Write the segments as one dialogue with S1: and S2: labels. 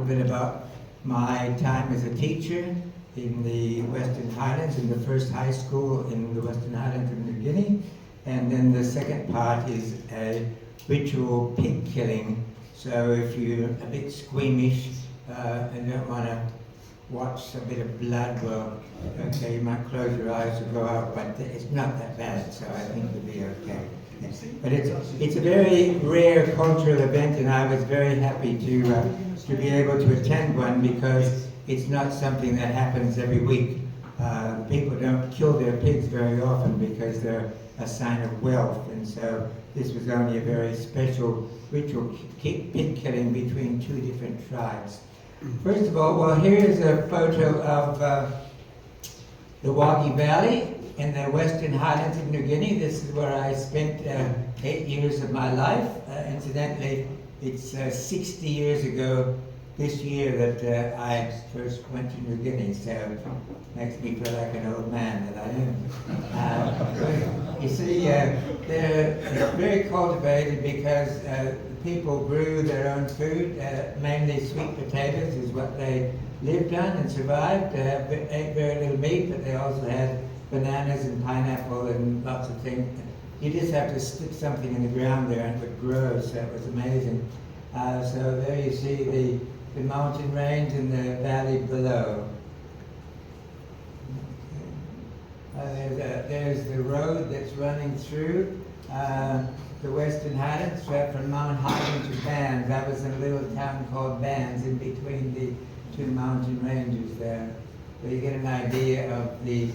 S1: A bit about my time as a teacher in the Western Highlands, in the first high school in the Western Highlands of New Guinea. And then the second part is a ritual pig killing. So if you're a bit squeamish and don't want to watch a bit of blood, well, okay, you might close your eyes to go out, but it's not that bad, so I think you'll be okay. But it's a very rare cultural event, and I was very happy to be able to attend one because it's not something that happens every week. People don't kill their pigs very often because they're a sign of wealth, and so this was only a very special ritual pig killing between two different tribes. First of all, well, here is a photo of the Wagi Valley in the Western Highlands of New Guinea. This is where I spent 8 years of my life. Incidentally, it's 60 years ago this year that I first went to New Guinea, so it makes me feel like an old man that I am. You see, they're very cultivated because people grew their own food, mainly sweet potatoes is what they lived on and survived. Ate very little meat, but they also had bananas and pineapple and lots of things. You just have to stick something in the ground there and it would grow, so it was amazing. So there you see the mountain range and the valley below. There's the road that's running through the Western Highlands, from Mount Hagen to Bands. That was in a little town called Bands in between the two mountain ranges there. So you get an idea of the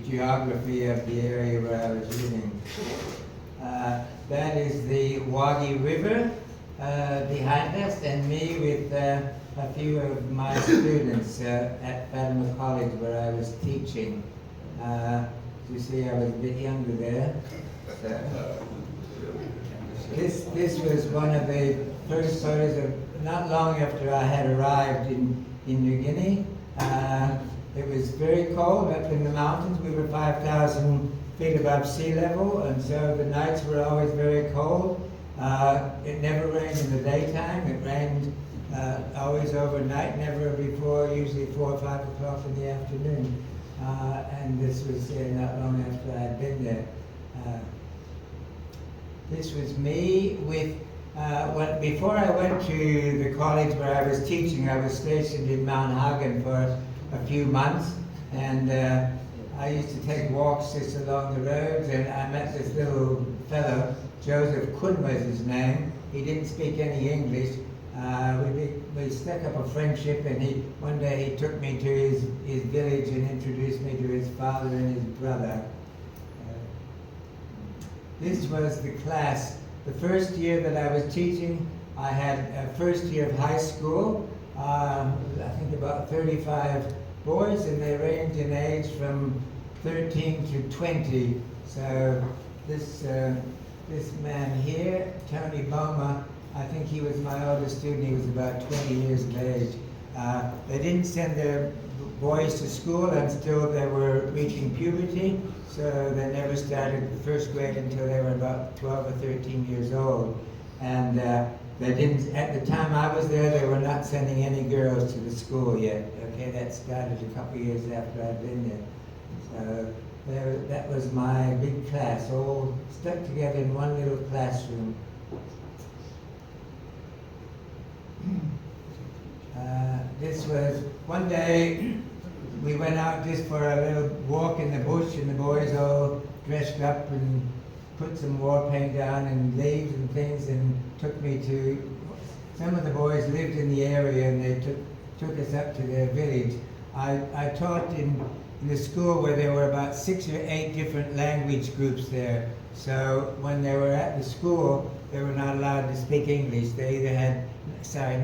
S1: geography of the area where I was living. That is the Wagi River behind us, and me with a few of my students at Fatima College where I was teaching. You see, I was a bit younger there. This was one of the first photos of not long after I had arrived in New Guinea. It was very cold up in the mountains. We were 5,000 feet above sea level, and so the nights were always very cold. It never rained in the daytime. It rained always overnight, never before usually 4 or 5 o'clock in the afternoon. And this was not long after I had been there. This was me with, before I went to the college where I was teaching, I was stationed in Mount Hagen for a few months, and I used to take walks just along the roads, and I met this little fellow, Joseph Kun was his name. He didn't speak any English. We stuck up a friendship, and one day he took me to his village and introduced me to his father and his brother. This was the class. The first year that I was teaching, I had a first year of high school, I think about 35 boys, and they range in age from 13 to 20. So this man here, Tony Boma, I think he was my oldest student. He was about 20 years of age. They didn't send their boys to school until they were reaching puberty, so they never started first grade until they were about 12 or 13 years old. And they didn't, at the time I was there, they were not sending any girls to the school yet. Okay, that started a couple of years after I'd been there. So that was my big class, all stuck together in one little classroom. This was one day we went out just for a little walk in the bush, and the boys all dressed up and put some war paint down and leaves and things, and took me to, some of the boys lived in the area, and they took us up to their village. I taught in the school where there were about 6 or 8 different language groups there. So when they were at the school, they were not allowed to speak English. They either had,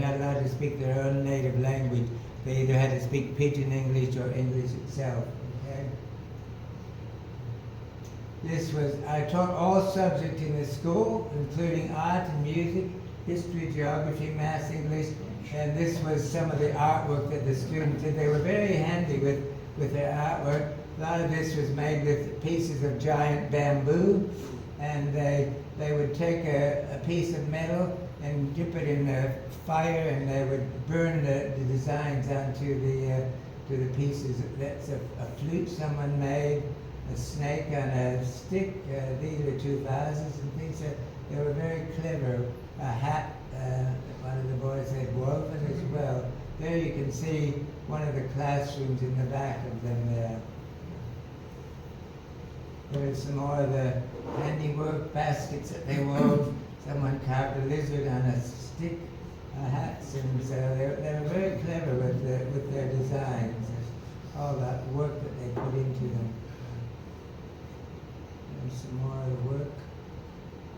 S1: not allowed to speak their own native language. They either had to speak Pidgin English or English itself. Okay? I taught all subjects in the school, including art and music, history, geography, math, English, and this was some of the artwork that the students did. They were very handy with their artwork. A lot of this was made with pieces of giant bamboo, and they would take a piece of metal and dip it in the fire, and they would burn the designs onto to the pieces. That's a flute someone made, a snake on a stick. These are two vases and things. They were very clever. A hat, one of the boys had woven as well. There you can see one of the classrooms in the back of them there. There's some more of the handiwork baskets that they wove. Someone carved a lizard on a stick, hats, and so they were very clever with their designs, all that work that they put into them. There's some more of the work,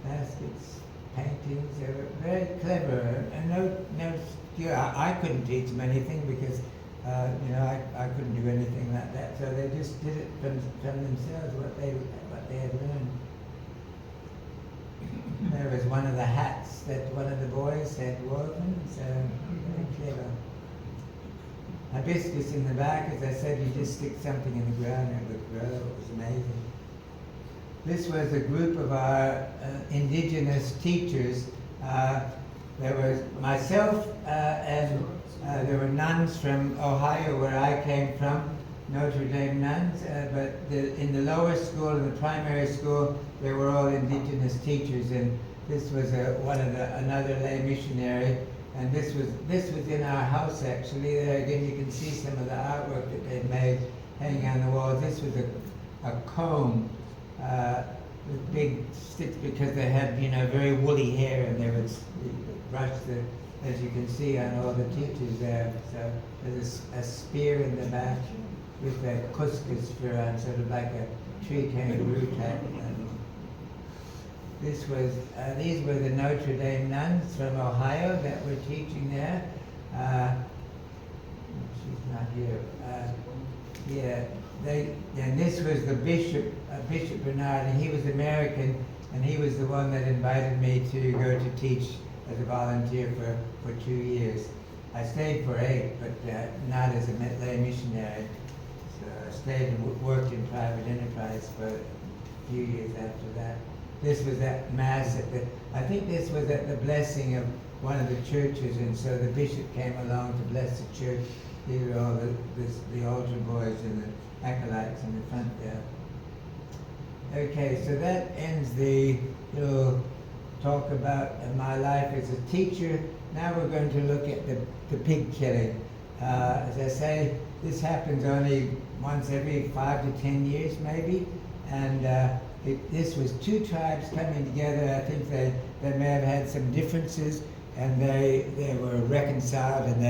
S1: baskets, paintings. They were very clever, and no skill. I couldn't teach them anything because I couldn't do anything like that. So they just did it from themselves, what they had learned. There was one of the hats that one of the boys had woven, so very clever. Hibiscus in the back, as I said, you just stick something in the ground and it would grow. It was amazing. This was a group of our indigenous teachers. There was myself and there were nuns from Ohio, where I came from, Notre Dame nuns, but in the lower school, in the primary school, they were all indigenous teachers, and this was another lay missionary, and this was in our house actually. There again you can see some of the artwork that they'd made hanging on the walls. This was a comb with big sticks, because they had very woolly hair, and they would brush as you can see on all the teachers there. So there's a spear in the back with a couscous fur on, sort of like a tree kangaroo type. These were the Notre Dame nuns from Ohio that were teaching there. She's not here. And this was the bishop, Bishop Bernard, and he was American, and he was the one that invited me to go to teach as a volunteer for 2 years. I stayed for 8, but not as a lay missionary. So I stayed and worked in private enterprise for a few years after that. This was at Mass I think this was at the blessing of one of the churches, and so the bishop came along to bless the church. These are all the altar boys and the acolytes in the front there. Okay, so that ends the little talk about my life as a teacher. Now we're going to look at the pig killing. As I say, this happens only once every 5 to 10 years maybe, and this was 2 tribes coming together. I think they may have had some differences, and they were reconciled, and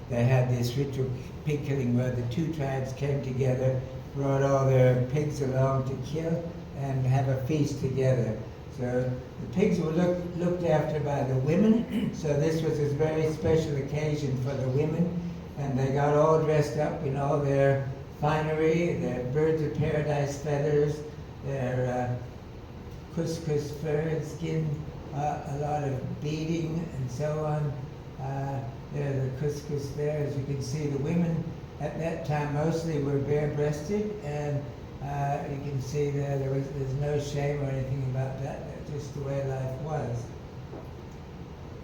S1: they had this ritual pig killing where the 2 tribes came together, brought all their pigs along to kill and have a feast together. So the pigs were looked after by the women, so this was a very special occasion for the women, and they got all dressed up in all their finery, their birds of paradise feathers, their couscous fur and skin, a lot of beading and so on. There's the couscous there. As you can see, the women at that time mostly were bare-breasted, and you can see there's no shame or anything about that. That's just the way life was.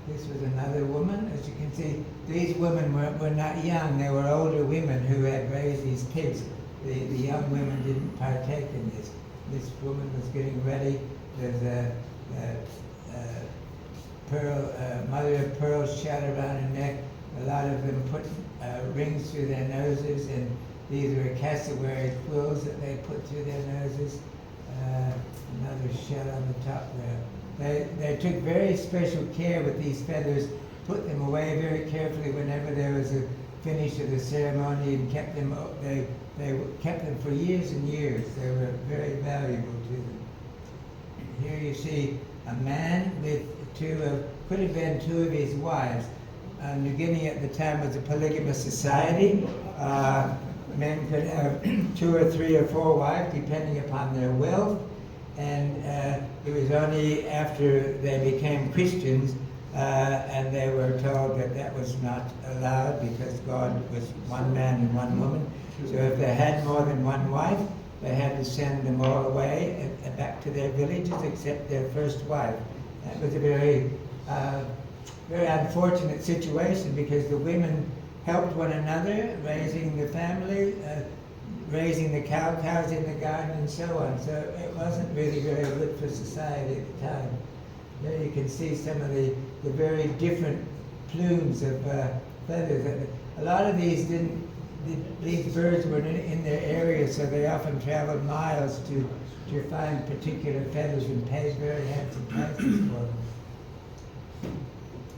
S1: This was another woman. As you can see, these women were not young. They were older women who had raised these pigs. The young women didn't partake in this. This woman was getting ready. There's a mother of pearl shell around her neck. A lot of them put rings through their noses, and these were cassowary quills that they put through their noses. Another shell on the top there. They took very special care with these feathers, put them away very carefully whenever there was a finish of the ceremony, and kept them. They kept them for years and years. They were very valuable to them. Here you see a man with could have been 2 of his wives. New Guinea at the time was a polygamous society. Men could have 2 or 3 or 4 wives, depending upon their wealth. And it was only after they became Christians and they were told that was not allowed, because God was one man and one woman. So if they had more than one wife, they had to send them all away back to their villages except their first wife. That was a very very unfortunate situation because the women helped one another, raising the family, raising the cows in the garden and so on. So it wasn't really very good for society at the time. There you can see some of the very different plumes of feathers. A lot of these these birds were in their area, so they often traveled miles to find particular feathers and paid very handsome prices for them.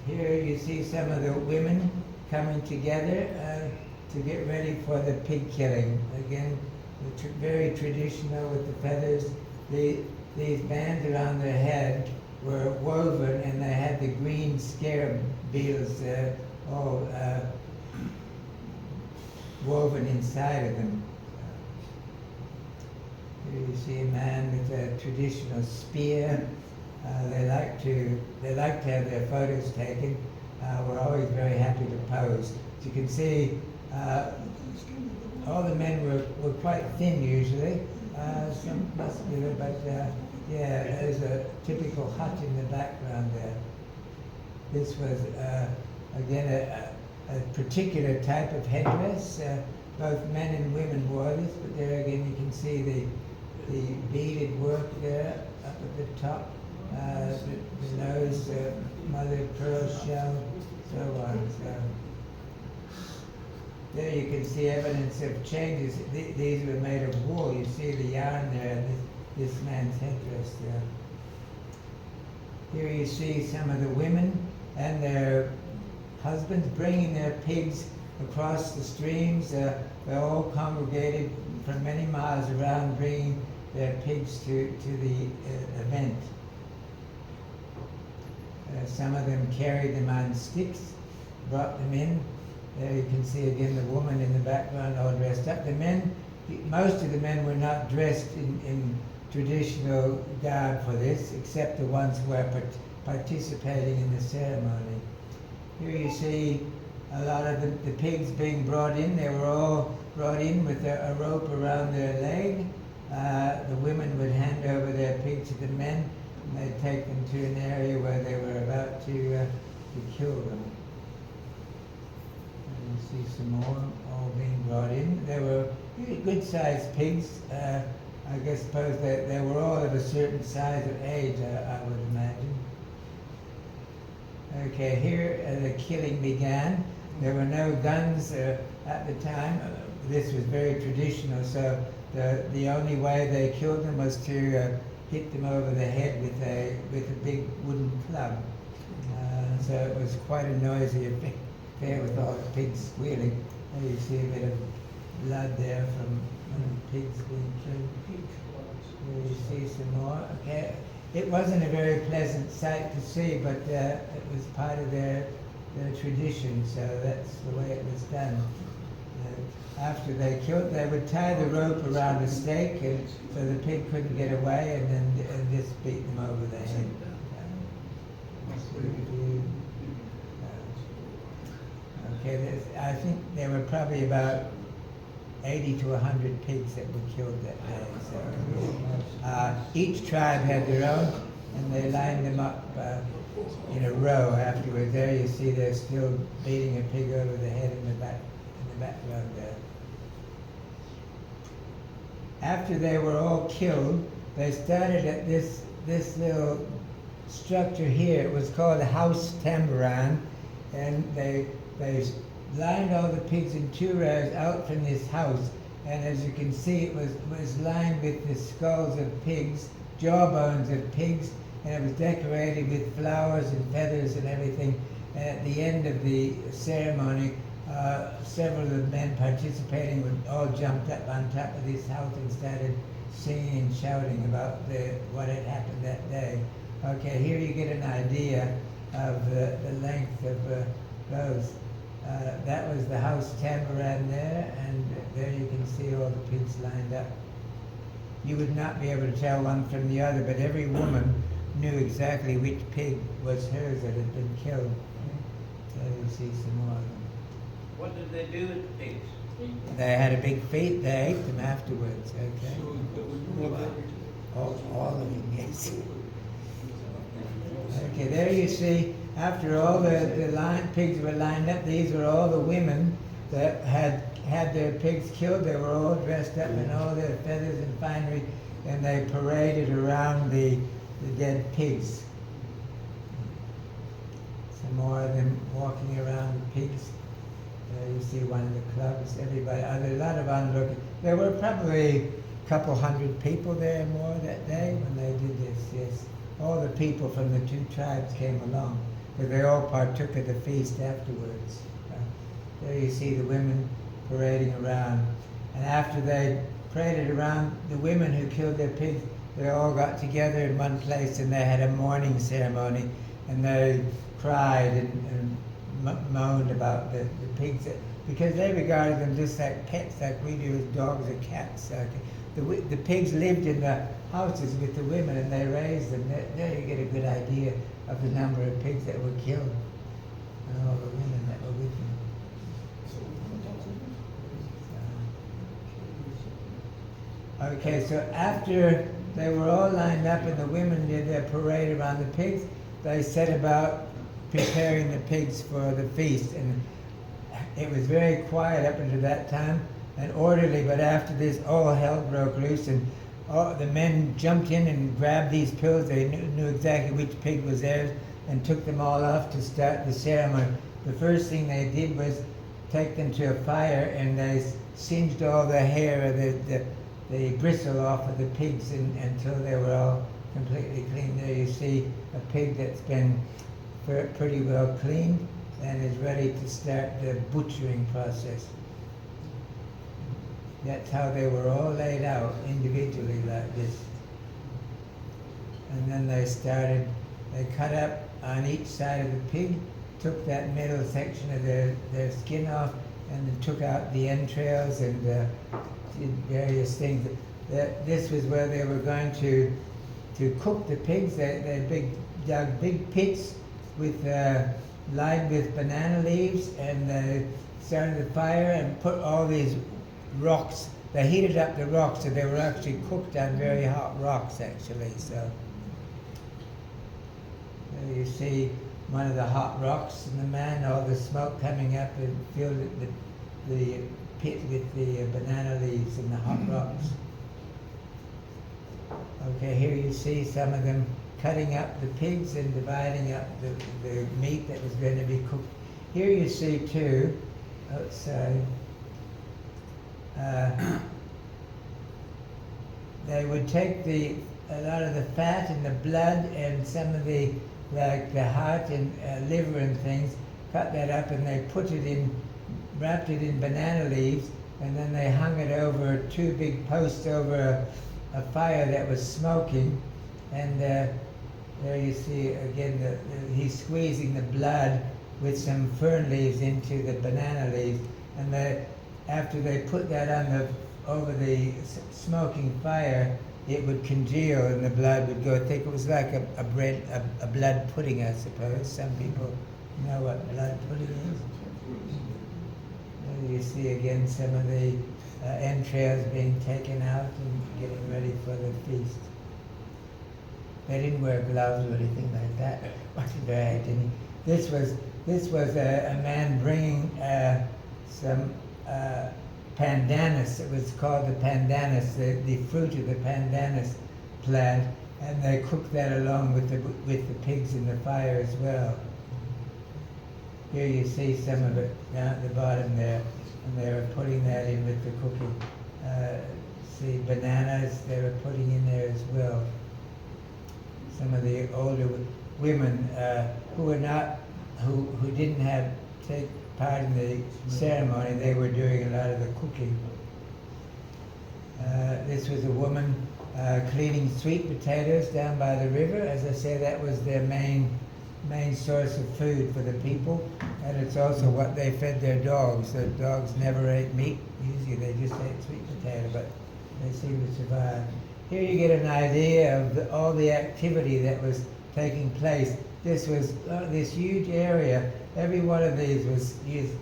S1: Here you see some of the women coming together to get ready for the pig killing. Again, very traditional with the feathers. These bands around their head were woven, and they had the green scarab beetles all woven inside of them. Here you see a man with a traditional spear. They like to have their photos taken. We're always very happy to pose. As you can see, all the men were quite thin usually. Some muscular, but yeah, there's a typical hut in the background there. This was again a particular type of headdress. Both men and women wore this, but there again you can see the beaded work there up at the top. The nose, mother of pearl shell, so on. So there you can see evidence of changes. These were made of wool. You see the yarn there, this man's headdress there. Here you see some of the women and their husbands bringing their pigs across the streams. They're all congregated from many miles around, bringing their pigs to the event. Some of them carried them on sticks, brought them in. There you can see again the woman in the background all dressed up. The men, most of the men were not dressed in traditional garb for this, except the ones who were participating in the ceremony. Here you see a lot of the pigs being brought in. They were all brought in with a rope around their leg. The women would hand over their pig to the men, and they'd take them to an area where they were about to kill them. And you see some more all being brought in. They were really good-sized pigs. I suppose they were all of a certain size of age, I would imagine. Okay, here the killing began. There were no guns at the time. This was very traditional, so the only way they killed them was to hit them over the head with a big wooden club. So it was quite a noisy affair with all the pigs squealing. There you see a bit of blood there from one of the pigs being killed. Here you see some more. Okay, it wasn't a very pleasant sight to see, but it was part of their tradition, so that's the way it was done. After they killed, they would tie the rope around a stake, and so the pig couldn't get away, and then just beat them over the head. Okay, I think there were probably about 80 to 100 pigs that were killed that day. So, each tribe had their own, and they lined them up in a row afterwards. There you see they're still beating a pig over the head in the background there. After they were all killed, they started at this little structure here. It was called a house tambourine, and they lined all the pigs in 2 rows out from this house. And as you can see, it was lined with the skulls of pigs, jawbones of pigs, and it was decorated with flowers and feathers and everything. And at the end of the ceremony, several of the men participating would all jumped up on top of this house and started singing and shouting about what had happened that day. Okay, here you get an idea of the length of those. That was the house tambourine there, and there you can see all the pigs lined up. You would not be able to tell one from the other, but every woman knew exactly which pig was hers that had been killed. There you see some more of them.
S2: What did they do with the pigs?
S1: They had a big feast. They ate them afterwards. Okay. All of them, yes. Okay, there you see after all the pigs were lined up, these were all the women that had their pigs killed. They were all dressed up in all their feathers and finery, and they paraded around the dead pigs. Some more of them walking around the pigs. You see one of the clubs, everybody, a lot of onlookers. There were probably a couple hundred people there more that day when they did this, yes. All the people from the two tribes came along, because they all partook of the feast afterwards. There you see the women parading around. And after they paraded around, the women who killed their pigs, they all got together in one place and they had a mourning ceremony, and they cried and moaned about the pigs, because they regarded them just like pets, like we do with dogs or cats. The pigs lived in the houses with the women and they raised them. There you get a good idea of the number of pigs that were killed and all the women that were with them. Okay, so after they were all lined up and the women did their parade around the pigs, they set about preparing the pigs for the feast. And it was very quiet up until that time and orderly, but after this all hell broke loose, and all the men jumped in and grabbed these pills. They knew exactly which pig was theirs and took them all off to start the ceremony. The first thing they did was take them to a fire, and they singed all the hair of the bristle off of the pigs until they were all completely clean. There you see a pig that's been pretty well cleaned and is ready to start the butchering process. That's how they were all laid out individually like this. And then they cut up on each side of the pig, took that middle section of their skin off, and then took out the entrails and did various things. This was where they were going to cook the pigs. They dug big pits lined with banana leaves, and they started the fire and put all these rocks. They heated up the rocks, so they were actually cooked on very hot rocks, actually. So there you see one of the hot rocks, and the man, all the smoke coming up and filled the pit with the banana leaves and the hot rocks. Okay, here you see some of them cutting up the pigs and dividing up the meat that was going to be cooked. Here you see too, outside, they would take a lot of the fat and the blood and some of the heart and liver and things, cut that up, and they wrapped it in banana leaves, and then they hung it over two big posts over a fire that was smoking. And there you see again he's squeezing the blood with some fern leaves into the banana leaves, and after they put that over the smoking fire, it would congeal and the blood would go thick. It was like a blood pudding, I suppose. Some people know what blood pudding is. There you see again some of the entrails being taken out and getting ready for the feast. They didn't wear gloves or anything like that. Wasn't very hygienic. This was a man bringing some pandanus. It was called the pandanus, the fruit of the pandanus plant, and they cooked that along with the pigs in the fire as well. Here you see some of it down at the bottom there, and they were putting that in with the cooking. See bananas they were putting in there as well. Some of the older women who didn't take part in the ceremony, they were doing a lot of the cooking. This was a woman cleaning sweet potatoes down by the river. As I say, that was their main source of food for the people, and it's also what they fed their dogs. The dogs never ate meat. Usually they just ate sweet potato, but they seemed to survive. Here you get an idea of all the activity that was taking place. This was this huge area. Every one of these was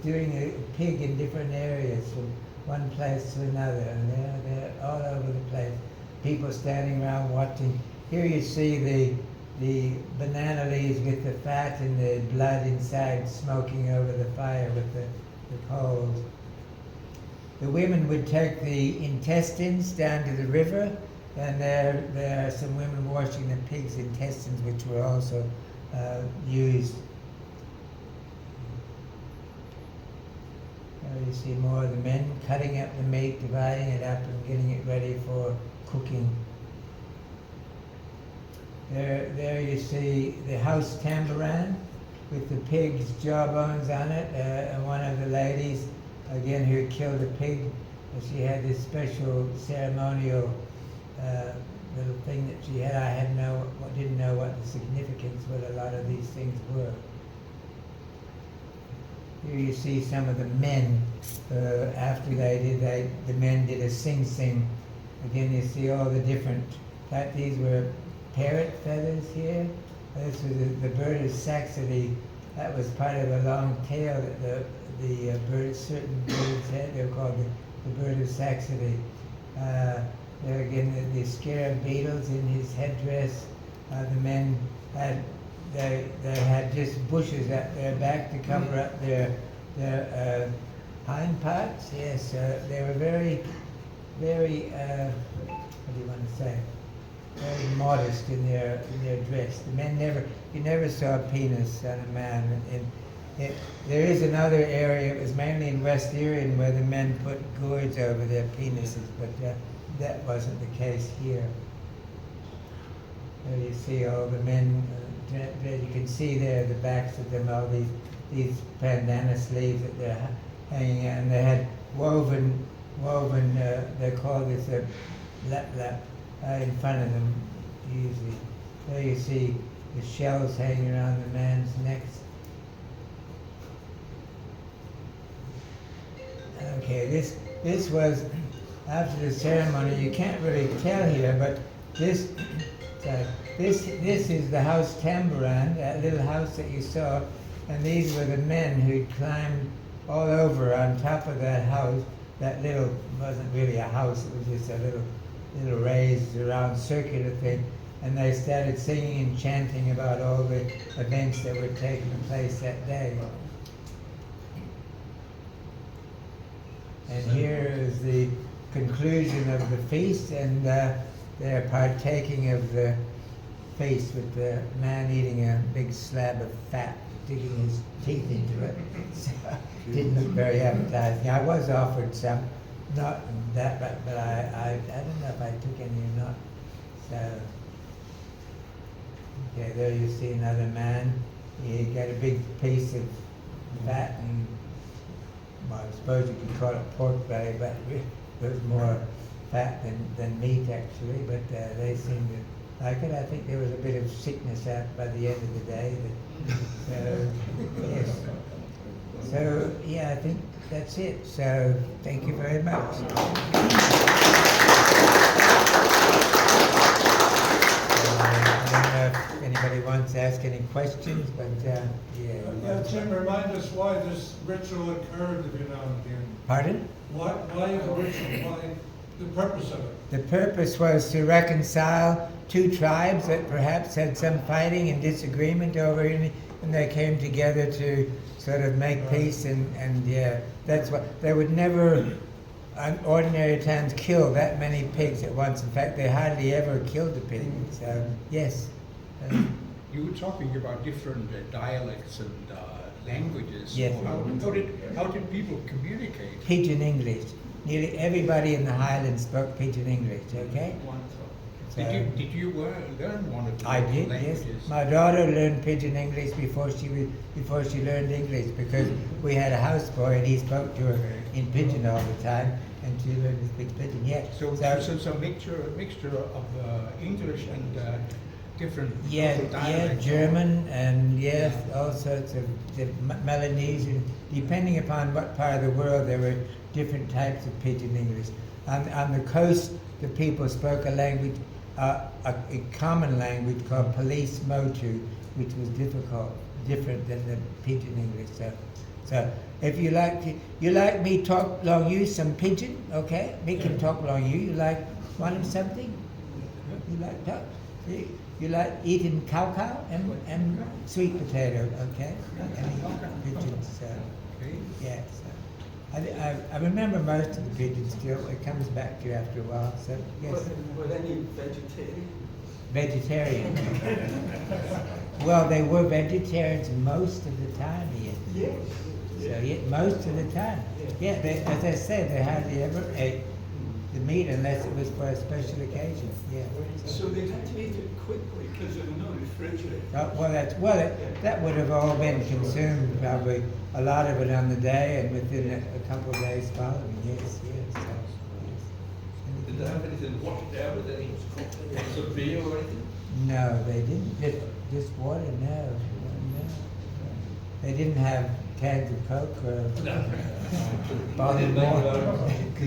S1: doing a pig in different areas from one place to another, and they're all over the place. People standing around watching. Here you see the banana leaves with the fat and the blood inside smoking over the fire with the coals. The women would take the intestines down to the river, and there are some women washing the pigs' intestines, which were also used. You see more of the men cutting up the meat, dividing it up and getting it ready for cooking. There you see the house tambourine with the pig's jawbones on it, and one of the ladies, again, who killed a pig, she had this special ceremonial little thing that she had. I didn't know what the significance with a lot of these things were. Here you see some of the men, after the men did a sing-sing. Again, you see all the different types. These were parrot feathers here. This was the bird of Saxony. That was part of a long tail that the birds, certain birds had. They were called the bird of Saxony. There again, the scarab beetles in his headdress. The men had they had just bushes at their back to cover up their hind parts. Yes, they were very, very. What do you want to say? Very modest in their dress. The men you never saw a penis on a man. There is another area. It was mainly in West Irian where the men put gourds over their penises, but that wasn't the case here. There you see all the men. You can see there the backs of them, all these bandana sleeves that they're hanging out, and they had woven. They call this a lap. In front of them, usually. There you see the shells hanging around the man's necks. Okay, this was after the ceremony. You can't really tell here, but this is the house tambourine, that little house that you saw, and these were the men who climbed all over on top of that house. That little wasn't really a house; it was just a little raised around circular thing, and they started singing and chanting about all the events that were taking place that day. And here is the conclusion of the feast, and they're partaking of the feast with the man eating a big slab of fat, digging his teeth into it. So it didn't look very appetizing. I was offered some. Not that, but I don't know if I took any or not. So, okay, there you see another man. He got a big piece of fat, and well, I suppose you could call it pork belly, but it was more fat than meat actually. But they seemed to like it. I think there was a bit of sickness out by the end of the day. So, yes. So, yeah, I think that's it. So, thank you very much. I don't know if anybody wants to ask any questions, but yeah.
S3: Jim, remind us why this ritual occurred every now and again.
S1: Pardon?
S3: Why the ritual? Why the purpose of it?
S1: The purpose was to reconcile two tribes that perhaps had some fighting and disagreement over it, and they came together to sort of make peace, and yeah, that's what they would never, on ordinary times, kill that many pigs at once. In fact, they hardly ever killed a pig. So yes.
S4: You were talking about different dialects and languages.
S1: Yes.
S4: So how did people communicate?
S1: Pidgin English. Nearly everybody in the Highlands spoke Pidgin English. Okay. So,
S4: Did you learn one of the
S1: I did,
S4: languages?
S1: yes. My daughter learned Pidgin English before she learned English, because we had a houseboy and he spoke to her in Pidgin all the time, and she learned to speak Pidgin. Yeah.
S4: So it's a mixture of English and different local dialects.
S1: German and yes, all sorts of the Melanesian. Depending upon what part of the world, there were different types of Pidgin English. On the coast, the people spoke a language. A common language called Police Motu, which was different than the Pidgin English. So if you like me talk long you some Pidgin, okay? Me can talk long you. You like want something? You like talk? You like eating cow and sweet potato, okay? And pigeons, so,
S4: Okay.
S1: yeah, so. I remember most of the pigeons still, it comes back to you after a while, so, yes.
S5: Were any vegetarian?
S1: Vegetarian. Well, they were vegetarians most of the time, Ian.
S5: Yes.
S1: So, yeah, most of the time. Yeah, as I said, they hardly ever ate the meat unless it was for a special occasion, yeah.
S5: So they had to eat it quickly because there were no refrigerators.
S1: That would have all been consumed, probably, a lot of it on the day and within a couple of days following, yes, so, yes.
S6: Did they have anything washed down with any sort of beer or anything?
S1: No, they didn't, just water, no. They didn't have cans of Coke or bottled water.
S6: They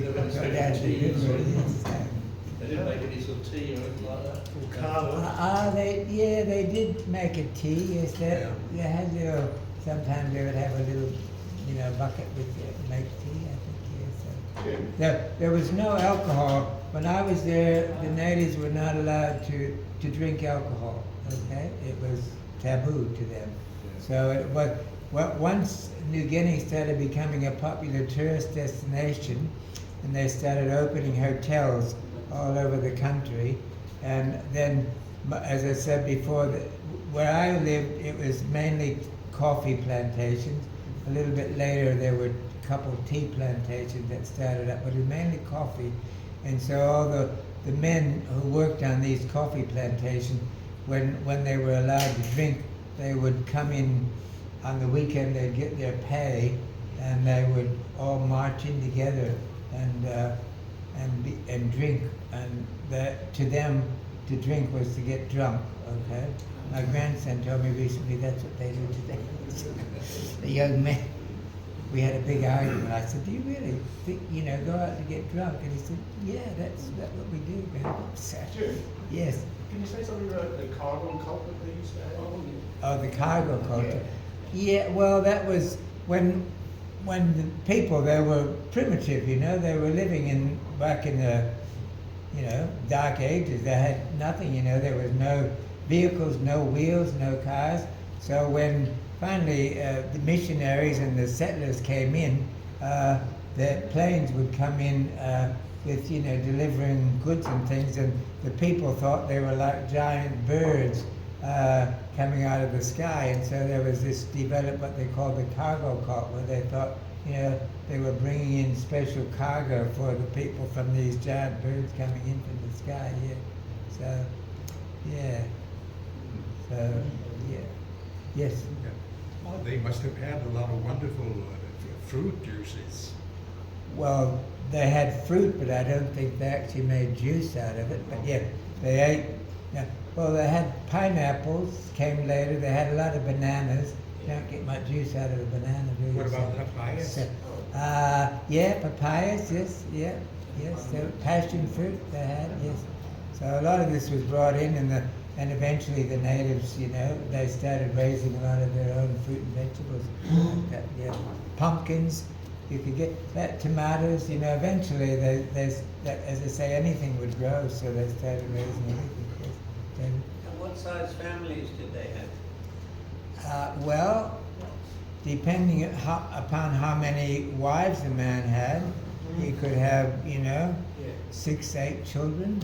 S6: didn't make any sort of tea or anything like that?
S1: They did make a tea, yes, they had their, sometimes they would have a little, bucket with make tea, I think, yes. There was no alcohol. When I was there, the natives were not allowed to drink alcohol, okay? It was taboo to them. So it was, once New Guinea started becoming a popular tourist destination, and they started opening hotels all over the country, and then, as I said before, where I lived, it was mainly coffee plantations. A little bit later, there were a couple of tea plantations that started up, but it was mainly coffee. And so all the men who worked on these coffee plantations, when they were allowed to drink, they would come in on the weekend, they'd get their pay, and they would all march in together and drink. And to them, to drink was to get drunk, okay? My grandson told me recently that's what they do today. The young man, we had a big argument. I said, do you really think, go out to get drunk? And he said, yeah, that's what we do, man. So, yes.
S7: Can you say something about the cargo cult that they used to have?
S1: Oh, the cargo culture. Yeah, well, that was when the people, they were primitive, they were living back in the, dark ages. They had nothing, there was no vehicles, no wheels, no cars. So when finally the missionaries and the settlers came in, the planes would come in with, delivering goods and things, and the people thought they were like giant birds coming out of the sky, and so there was this developed what they called the cargo cult, where they thought, they were bringing in special cargo for the people from these giant birds coming in from the sky. Yes.
S4: Oh, they must have had a lot of wonderful fruit juices.
S1: Well, they had fruit, but I don't think they actually made juice out of it. But yeah, they ate. Yeah. Well, they had pineapples, came later. They had a lot of bananas. You don't get much juice out of a banana, do you?
S4: What about papayas?
S1: So, papayas, yes. So passion fruit they had, yes. So a lot of this was brought in, and eventually the natives, they started raising a lot of their own fruit and vegetables. Pumpkins, you could get that, tomatoes, eventually as I say, anything would grow, so they started raising everything. Yes.
S2: And what size families did they have?
S1: Well, depending upon how many wives a man had, he could have, 6, 8 children.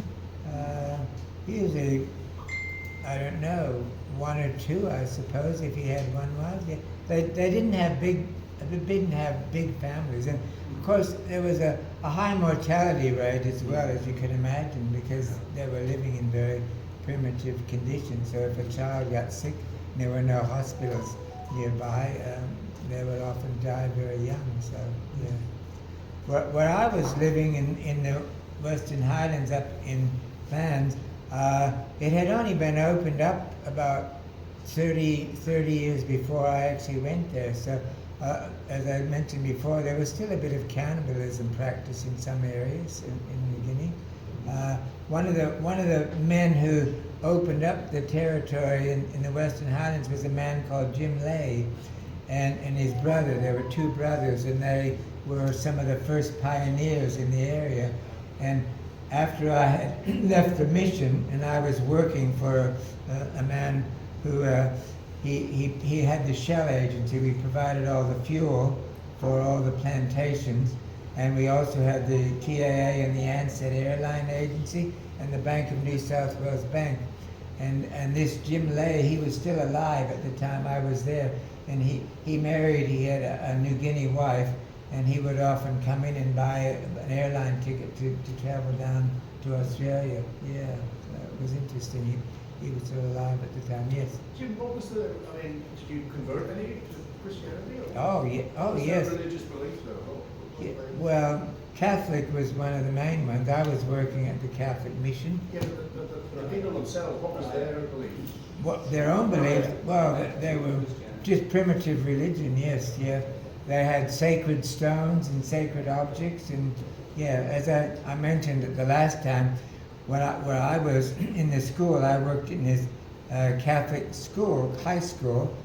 S1: Usually, I don't know, 1 or 2, I suppose, if he had one wife. Yeah. They didn't have big families, and of course there was a high mortality rate as well, as you can imagine, because they were living in very primitive conditions. So if a child got sick and there were no hospitals nearby, they would often die very young. So yeah. Where I was living in the Western Highlands up in Fans, it had only been opened up about 30 years before I actually went there. So as I mentioned before, there was still a bit of cannibalism practiced in some areas in New Guinea. One of the men who opened up the territory in the Western Highlands was a man called Jim Lay, and his brother. There were 2 brothers, and they were some of the first pioneers in the area. And after I had left the mission and I was working for a man who he had the Shell agency. We provided all the fuel for all the plantations, and we also had the TAA and the Ansett Airline Agency and the Bank of New South Wales Bank. And this Jim Lay, he was still alive at the time I was there, and he married, he had a New Guinea wife, and he would often come in and buy an airline ticket to travel down to Australia. Yeah, it was interesting. He was still alive at the time, yes.
S7: Jim, what was the, I mean, did you convert any to Christianity? Or
S1: Oh, yeah. Oh,
S7: was
S1: yes.
S7: there religious beliefs though?
S1: Yeah, well, Catholic was one of the main ones. I was working at the Catholic mission.
S7: Yeah, but the people themselves, what was their beliefs?
S1: What their own beliefs? Well, they were just primitive religion. Yes, yeah. They had sacred stones and sacred objects, and yeah, as I mentioned at the last time, where I was in the school, I worked in this Catholic school, high school.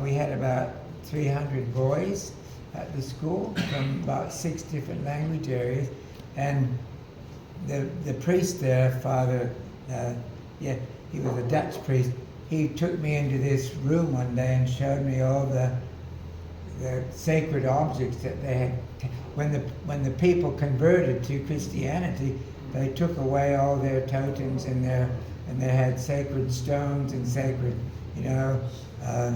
S1: We had about 300 boys at the school from about 6 different language areas, and the priest there, Father, he was a Dutch priest. He took me into this room one day and showed me all the sacred objects that they had. When the people converted to Christianity, they took away all their totems and they had sacred stones and sacred,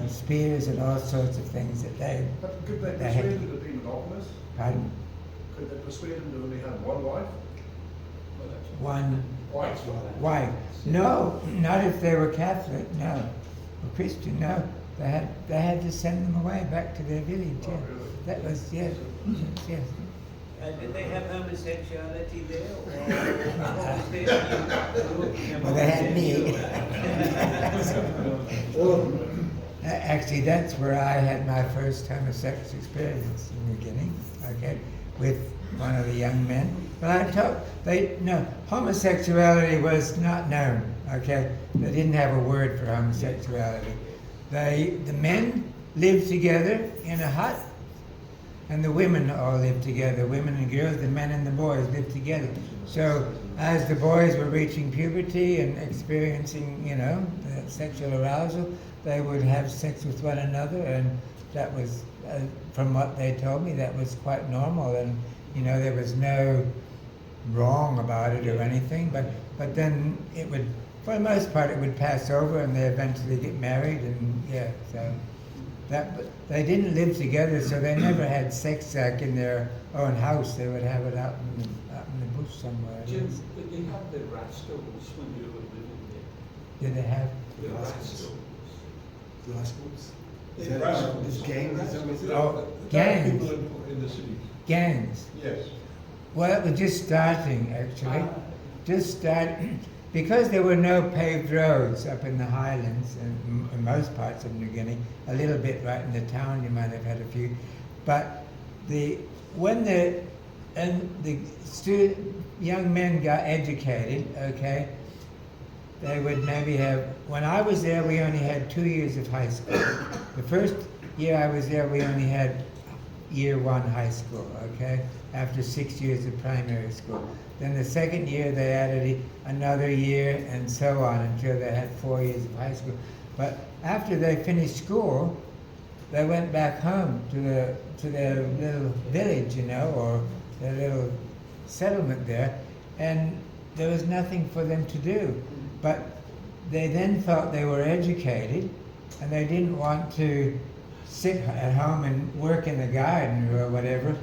S1: spears and all sorts of things that they.
S7: But could they
S1: They had-
S7: persuade them to be monogamous?
S1: Pardon?
S7: Could they persuade them to only have one wife?
S1: One
S7: Wife?
S1: wife. No, not if they were Catholic. No, or Christian. No, they had to send them away back to their village. Yeah.
S7: Oh, really?
S1: That was yes.
S2: Did they have homosexuality there?
S1: Well, they had me. Actually, that's where I had my first homosexual experience in the beginning. Okay, with one of the young men. But homosexuality was not known. Okay, they didn't have a word for homosexuality. The men lived together in a hut, and the women all lived together. Women and girls, the men and the boys lived together. So as the boys were reaching puberty and experiencing, sexual arousal, they would have sex with one another, and that was, from what they told me, that was quite normal, and there was no wrong about it or anything. But then it would, for the most part, it would pass over, and they eventually get married, and yeah, so. But they didn't live together, so they never had sex like in their own house. They would have it out in the bush somewhere.
S6: Jim, did they have the rascals when you were living there?
S1: Did they have?
S6: The rascals.
S8: Rascals?
S6: The
S8: Rascals. Gangs?
S1: Oh, gangs.
S6: People in the city.
S1: Gangs.
S6: Yes.
S1: Well, it was just starting, actually. Because there were no paved roads up in the highlands and in most parts of New Guinea, a little bit right in the town you might have had a few, but when the young men got educated, okay, they would maybe have, when I was there we only had 2 years of high school. The first year I was there we only had year 1 high school, okay, after 6 years of primary school. Then the second year they added another year and so on until they had 4 years of high school. But after they finished school, they went back home to their little village, or their little settlement there, and there was nothing for them to do. But they then felt they were educated, and they didn't want to sit at home and work in the garden or whatever.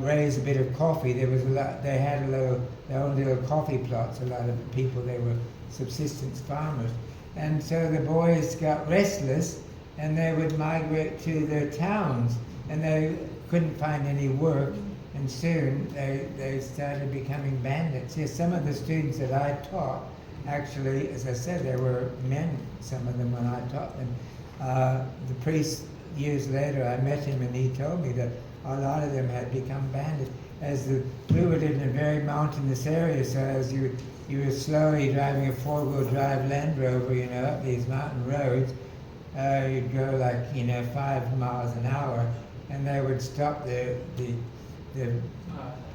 S1: Raise a bit of coffee. There was a lot. They had their own little coffee plots. A lot of the people, they were subsistence farmers, and so the boys got restless, and they would migrate to their towns, and they couldn't find any work, and soon they started becoming bandits. Yes, some of the students that I taught, actually, as I said, they were men. Some of them when I taught them. The priest years later, I met him, and he told me that a lot of them had become bandits. We were in a very mountainous area, so as you were slowly driving a 4-wheel drive Land Rover, up these mountain roads, you'd go like 5 miles an hour, and they would stop the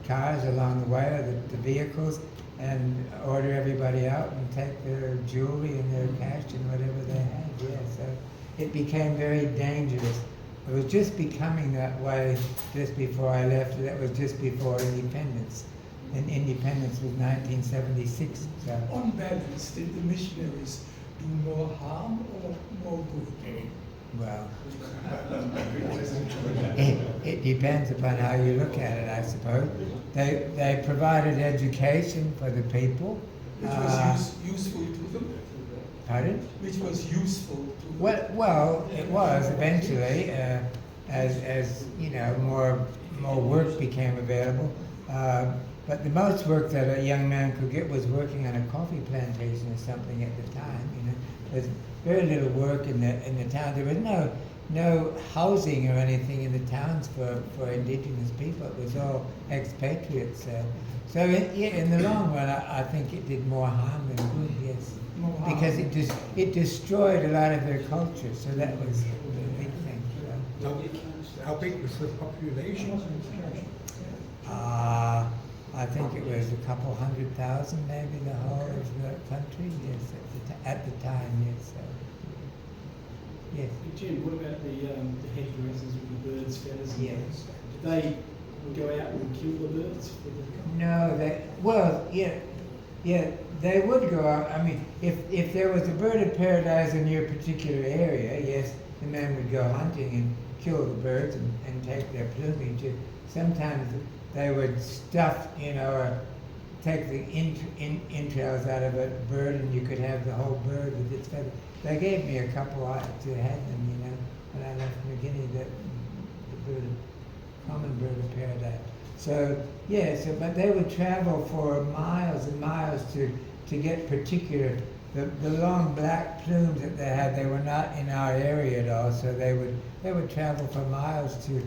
S1: cars along the way, or the vehicles, and order everybody out and take their jewelry and their cash and whatever they had. Yeah, so it became very dangerous. It was just becoming that way just before I left. That was just before independence. And independence was 1976. So.
S5: On balance, did the missionaries do more harm or more good?
S1: Well, it depends upon how you look at it, I suppose. They provided education for the people.
S5: Which was useful to them?
S1: Pardon?
S5: Which was useful to them?
S1: Well, it was eventually, as you know, more work became available. But the most work that a young man could get was working on a coffee plantation or something at the time. You know, there's very little work in the town. There was no housing or anything in the towns for indigenous people. It was all expatriates. So in the long run, I think it did more harm than good. Yes,
S5: More harm.
S1: because it destroyed a lot of their culture. So that was the big thing. So.
S4: How big was the population?
S1: I think it was a couple 100,000, maybe the whole of the country. Yes, at the time. Yes. So. Yes.
S9: Jim, what about the hedge races with the birds, feathers? And
S1: Yes.
S9: Did they go out and kill the birds? For the...
S1: No, they would go out. I mean, if there was a bird of paradise in your particular area, yes, the men would go hunting and kill the birds and take their plumage. Sometimes they would stuff, or take the entrails out of a bird, and you could have the whole bird with its feathers. They gave me a couple to have them, when I left New Guinea, the common bird of paradise. So, but they would travel for miles and miles to get particular, the long black plumes that they had, they were not in our area at all, so they would travel for miles to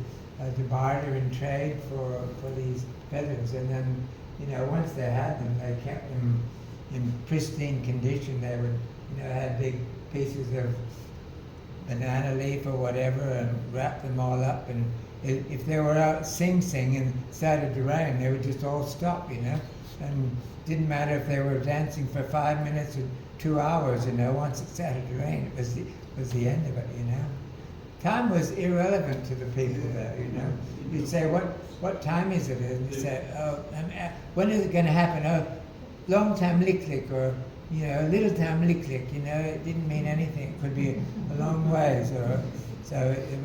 S1: barter and trade for these feathers. And then, once they had them, they kept them in pristine condition. They would, had big pieces of banana leaf or whatever and wrap them all up. And if they were out sing-sing and started to rain, they would just all stop, and didn't matter if they were dancing for 5 minutes or 2 hours, once it started to rain, it was the end of it, Time was irrelevant to the people there, You'd say, what time is it? And you'd say, when is it going to happen? Oh, long time lick, or, little time lick, it didn't mean anything. It could be a long ways, so it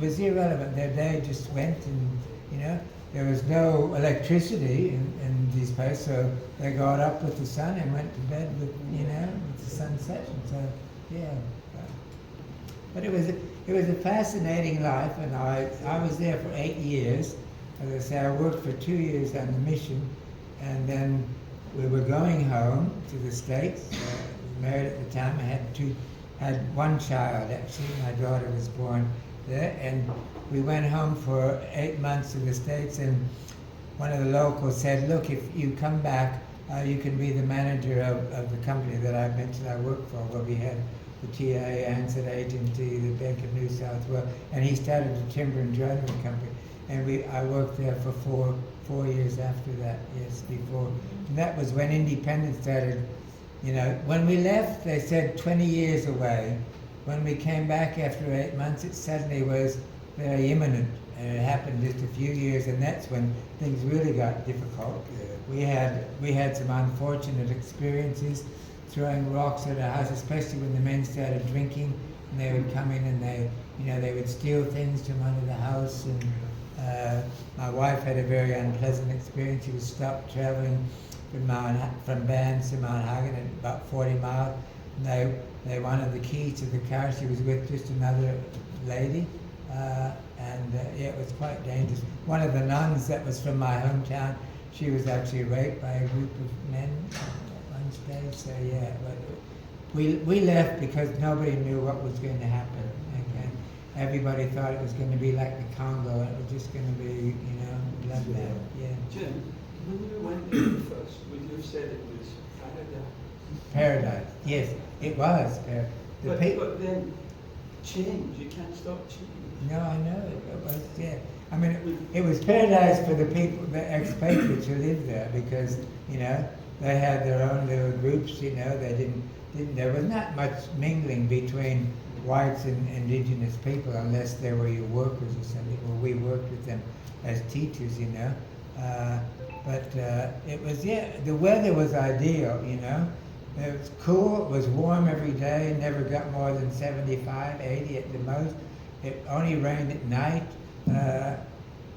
S1: was irrelevant. Their day just went, and, there was no electricity in these places, so they got up with the sun and went to bed with, with the sunset. And so, yeah. But it was a fascinating life, and I was there for 8 years. As I say, I worked for 2 years on the mission, and then we were going home to the States. I was married at the time. I had one child, actually. My daughter was born there, and we went home for 8 months to the States, and one of the locals said, look, if you come back, you can be the manager of the company that I mentioned I worked for, where we had the TA, Ansett Agency, the Bank of New South Wales, and he started a timber and joinery company. And I worked there for four years after that, before. And that was when independence started. When we left, they said 20 years away. When we came back after 8 months, it suddenly was very imminent. And it happened just a few years, and that's when things really got difficult. We had some unfortunate experiences, throwing rocks at our house, especially when the men started drinking, and they would come in and they would steal things from under the house. And my wife had a very unpleasant experience. She was stopped traveling from Bands to Mount Hagen at about 40 miles. And they wanted the keys to the car. She was with just another lady, it was quite dangerous. One of the nuns that was from my hometown, she was actually raped by a group of men one stage. So but we left because nobody knew what was going to happen. Okay? Everybody thought it was going to be like the Congo. It was just going to be, bloodbath. Yeah.
S6: Jim, when you went there first, would you have said it was paradise?
S1: Paradise. Yes, it was.
S6: But then change, you can't stop changing.
S1: No, I know it was. Yeah, I mean, it was paradise for the people, the expatriates who lived there, because, you know, they had their own little groups, you know, they didn't there was not much mingling between whites and indigenous people unless they were your workers or something. Well, we worked with them as teachers, you know. But it was, yeah, the weather was ideal, you know. It was cool, it was warm every day, never got more than 75, 80 at the most. It only rained at night.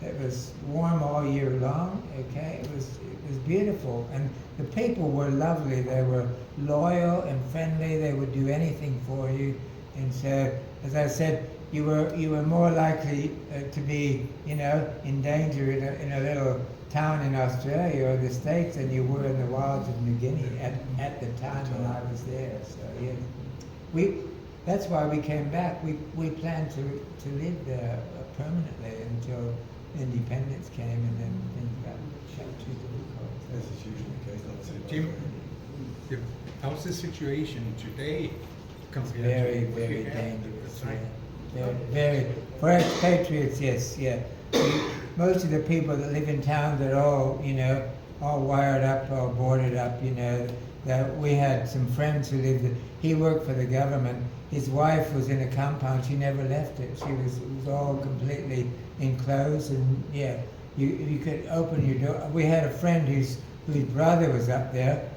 S1: It was warm all year long, okay? It was beautiful. And the people were lovely. They were loyal and friendly. They would do anything for you. And so, as I said, you were more likely to be, you know, in danger in a little town in Australia or the States than you were in the wilds of New Guinea at the time when I was there. So yeah, that's why we came back. We planned to live there permanently until independence came, and then things got too difficult.
S8: This is usually the case, not
S4: Jim, how's the situation today compared
S1: Very,
S4: to what
S1: very
S4: you had at the
S1: dangerous.
S4: time?
S1: Yeah. Very, for expatriates, yes, yeah. Most of the people that live in towns are all, you know, all wired up, all boarded up, you know. That we had some friends who lived. He worked for the government. His wife was in a compound. She never left it. It was all completely enclosed, and yeah, you could open your door. We had a friend whose brother was up there.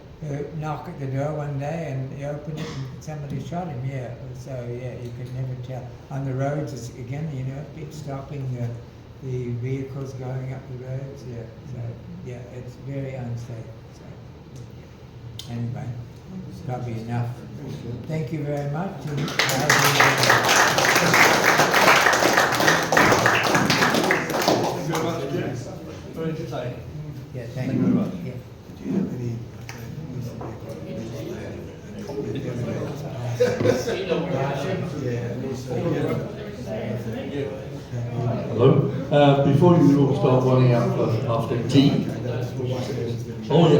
S1: Knock at the door one day, and he opened it, and somebody shot him. Yeah, so yeah, you could never tell. On the roads, it's, again, you know, it's stopping the vehicles going up the roads. Yeah, so yeah, it's very unsafe. So anyway, it's probably enough. Thank you very much.
S7: Very entertaining.
S1: Yeah, thank you very much. Yeah.
S8: Do you have any?
S10: Hello. Before you all start running out after tea. Oh yeah.